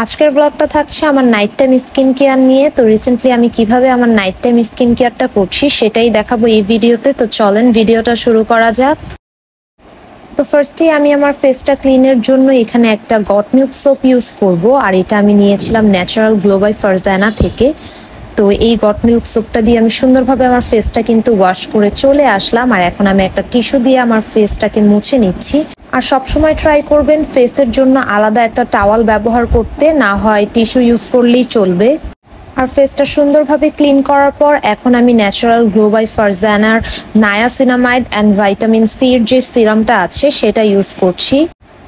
আজকের ব্লগটা থাকছে আমার নাইট টাইম স্কিন কেয়ার নিয়ে। তো রিসেন্টলি আমি কিভাবে আমার নাইট টাইম স্কিন কেয়ারটা করছি সেটাই দেখাবো এই ভিডিওতে। তো চলেন ভিডিওটা শুরু করা যাক। তো ফার্স্টে আমি আমার ফেসটা ক্লিনের জন্য এখানে একটা গট মিল্ক সোপ ইউজ করব, আর এটা আমি নিয়েছিলাম ন্যাচারাল গ্লো বাই ফারজানা থেকে। তো এই গট মিল্ক সোপটা দিয়ে আমি সুন্দরভাবে আমার ফেসটা কিন্তু ওয়াশ করে চলে আসলাম, আর এখন আমি একটা টিস্যু দিয়ে আমার ফেসটাকে মুছে নিচ্ছি। আর সবসময় ট্রাই করবেন ফেসের জন্য আলাদা একটা টাওয়াল ব্যবহার করতে, না হয় টিস্যু ইউজ করলেই চলবে। আর ফেসটা সুন্দরভাবে ক্লিন করার পর এখন আমি ন্যাচারাল গ্লো বাই ফারজানার নায়াসিনামাইড অ্যান্ড ভাইটামিন সির যে সিরামটা আছে সেটা ইউজ করছি।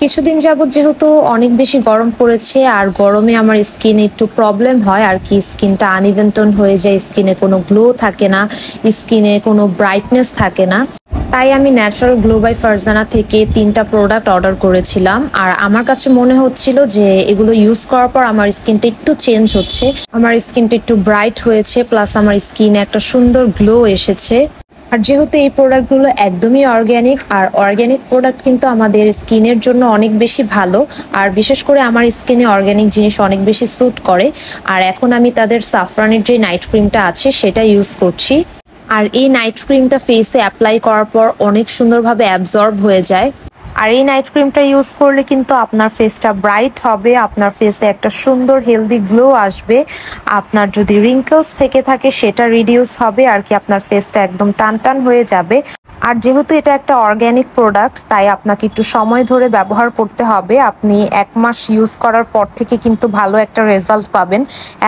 কিছুদিন যাবত যেহেতু অনেক বেশি গরম পড়েছে, আর গরমে আমার স্কিনে একটু প্রবলেম হয় আর কি, স্কিনটা আনইভেন টোন হয়ে যায়, স্কিনে কোনো গ্লো থাকে না, স্কিনে কোনো ব্রাইটনেস থাকে না। তাই আমি ন্যাচারাল গ্লো বাই ফারজানা থেকে 3টা প্রোডাক্ট অর্ডার করেছিলাম, আর আমার কাছে মনে হচ্ছিল যে এগুলো ইউজ করার পর আমার স্কিনটা একটু চেঞ্জ হচ্ছে, আমার স্কিনটা একটু ব্রাইট হয়েছে, প্লাস আমার স্কিনে একটা সুন্দর গ্লো এসেছে। আর যেহেতু এই প্রোডাক্টগুলো একদমই অর্গ্যানিক, আর অর্গ্যানিক প্রোডাক্ট কিন্তু আমাদের স্কিনের জন্য অনেক বেশি ভালো, আর বিশেষ করে আমার স্কিনে অর্গ্যানিক জিনিস অনেক বেশি স্যুট করে। আর এখন আমি তাদের সাফরানের যে নাইট ক্রিমটা আছে সেটা ইউজ করছি। আর এই নাইট ক্রিমটা ফেসে অ্যাপ্লাই করার পর অনেক সুন্দরভাবে অ্যাবজর্ব হয়ে যায়। আর এই নাইট ক্রিমটা ইউজ করলে কিন্তু আপনার ফেসটা ব্রাইট হবে, আপনার ফেসে একটা সুন্দর হেলদি গ্লো আসবে, আপনার যদি রিঙ্কেলস থেকে থাকে সেটা রিডিউস হবে, আর কি আপনার ফেসটা একদম টান টান হয়ে যাবে। আর যেহেতু এটা একটা অর্গ্যানিক প্রোডাক্ট, তাই আপনাকে একটু সময় ধরে ব্যবহার করতে হবে। আপনি 1 মাস ইউজ করার পর থেকে কিন্তু ভালো একটা রেজাল্ট পাবেন,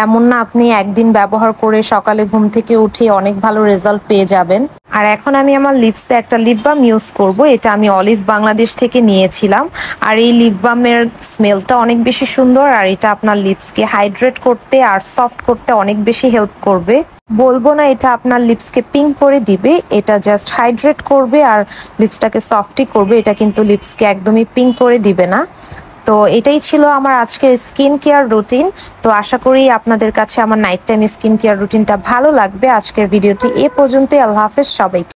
এমন না আপনি একদিন ব্যবহার করে সকালে ঘুম থেকে উঠে অনেক ভালো রেজাল্ট পেয়ে যাবেন। আর এখন আমি আমার লিপসে একটা লিপ বাম ইউজ করব, এটা আমি অলিভ বাংলাদেশ থেকে নিয়েছিলাম। আর এই লিপ বামের স্মেলটা অনেক বেশি সুন্দর, আর এটা আপনার লিপসকে হাইড্রেট করতে আর সফট করতে অনেক বেশি হেল্প করবে। বলবো না এটা আপনার লিপসকে পিঙ্ক করে দিবে, এটা জাস্ট হাইড্রেট করবে আর লিপসটাকে সফটই করবে, এটা কিন্তু লিপসকে একদমই পিঙ্ক করে দিবে না। তো এটাই ছিল আমার আজকের স্কিন কেয়ার রুটিন। তো আশা করি আপনাদের কাছে আমার নাইট টাইম স্কিন কেয়ার রুটিনটা ভালো লাগবে। আজকের ভিডিওটি এ পর্যন্তই। আল্লাহ হাফেজ সবাইকে।